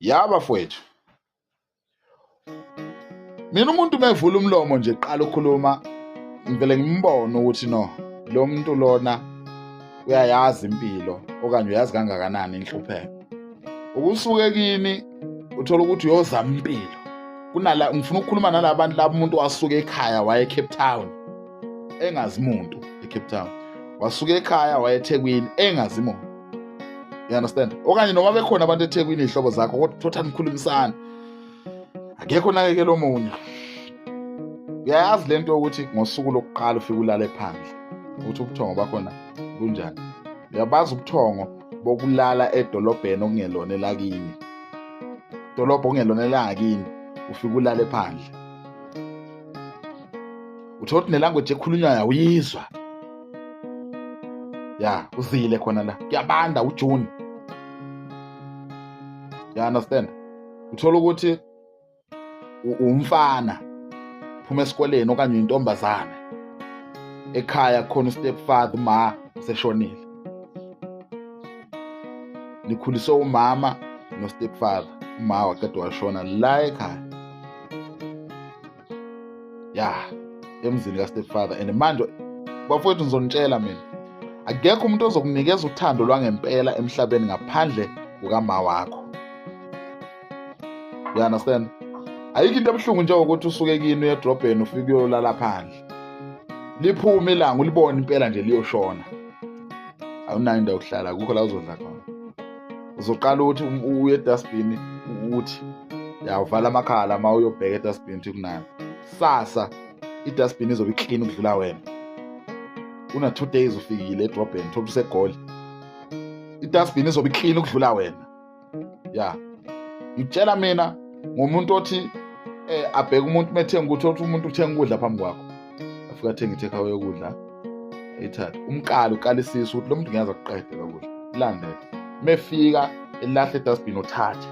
Yaba fowethu, mina umuntu mevula umlomo nje qala ukukhuluma ngivele ngimbone ukuthi no, lo muntu lona uyayazi impilo okanye uyazi kangakanani inhlupheko. Ukusuke kini uthola ukuthi uyozama impilo. Ngifuna ukukhuluma nalabantu laba umuntu wasuka ekhaya waye eCape Town engazi muntu eCape Town. Wasuka ekhaya waye eThekwini engazi muntu. You understand? Okanye noma bekhona abantu eThekwini izihlobo zakho kodwa thothani nikhulumisana. Akekho nakekela omunye. Uyayazi lento ukuthi ngosuku lokuqala ufike ulale phandle. Uthi ubuthongo bakhona kunjani? Uyabazi ubuthongo bokulala edolobheni okungelona elakini. Idolobho okungelona elakini ufike ulale phandle. Uthothi nelanguage ekhulunywayo uyizwa. Ya, uzile khona la. Kuyabanda uJune. You understand? Uthola ukuthi umfana phuma esikoleni okanye intombazana ekhaya khona u-stepfather ma useshonile. Nikhuliswe umama no-stepfather, uma waqeda washona la ekhaya. Ya, emzini ka-stepfather. And manje bafowethu ngizonitshela mina, akekho umuntu ozokunikeza uthando lwangempela emhlabeni ngaphandle kukama wakho. You understand? Ayikho into ebuhlungu njengokuthi usuke kini uye edrobheni ufike uyolala phandle. Liphuma ilanga ulibona impela nje liyoshona. Awunayo indawo yokuhlala, akukho la uzodla khona. Uzoqala ukuthi uye edustbin uthi uvala amakhala uma uyobheka edustbin ukuthi kunani. Sasa idustbin izobe clean ukudlula wena. Una 2 days ufikile edrobheni thola usegoli. Idustbin izobe clean ukudlula wena. Ya. Ngitshela mina ngomuntu othi abheka umuntu methenga ukuthi umuntu uthenga ukudla phambi kwakho. Afika athenga i-takeaway yokudla. Ethatha umqala uqalisisa ukuthi lo muntu ngiyaza kuqeda lokudla. Landela. Mefika elahle edustbin uthathe.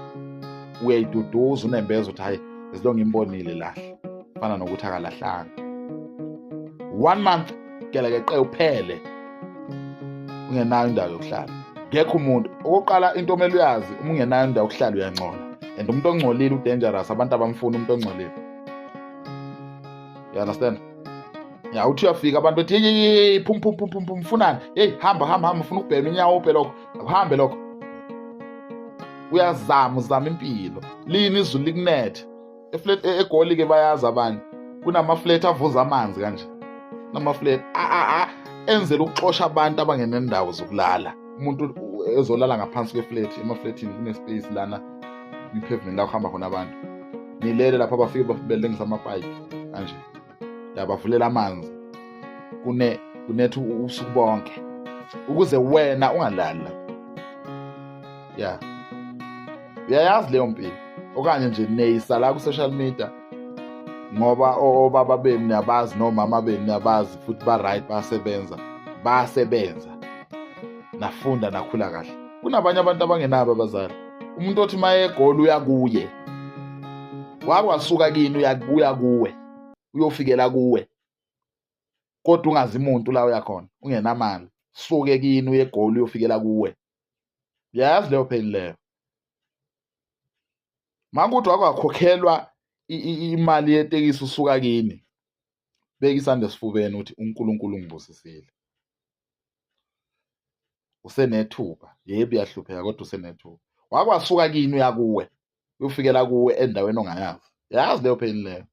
Uyayiduduza unembeza uthi hayi as long ngimbonile lahle. Fana nokuthi akalahlanga. 1 month gelekeqe uphele. Ungenayo indawo yokuhlala. Ngekho umuntu okokuqala into omele uyazi uma ungenayo indawo yokuhlala uyangcola. And umuntu ongcolile udangerous, abantu abamfuna umuntu ongcolile. You understand? Ya uthi uyafika abantu bethi hey phum funani. Hey hamba ufuna ukubhema inyawo uphe lokho. Uhambe lokho. Uzama impilo. Lini izulu likunethe. Egoli ke bayazi abantu. Kunama-flat avuza amanzi kanje. Nama-flat enzela ukuxosha abantu abangenendawo zokulala. Umuntu ezolala ngaphansi kwe-flat, ema-flatini kune-space lana i-pavement la kuhamba khona abantu. Nilele lapha bafike belengisa amapayipi kanje. Ya bavulela amanzi. Kunethe usuku bonke. Ukuze wena ungalali la. Ya. Uyayazi leyo mpilo. Okanye nje neyisala ku social media ngoba obaba benu niyabazi nomama benu niyabazi futhi ba right basebenza. Nafunda nakhula kahle. Kunabanye abantu abangenabo abazali. Umuntu othi maye egoli uyakuye. Wakwasuka kini uyakuya kuwe. Uyofikela kuwe. Kodwa ungazi umuntu la uyakhona. Ungenamali. Suke kini uye egoli uyofikela kuwe. Yazi leyo pain leyo. Makuthi wakwakhokhelwa imali yetekisi usuka kini. Beka isandla esifubeni uthi uNkulunkulu ungibusisile. Usenethuba. Yebo uyahlupheka kodwa usenethuba. Wakwasuka kini uyakuwe. Uyofikela kuwe endaweni ongayazi. Yazi leyo pain leyo.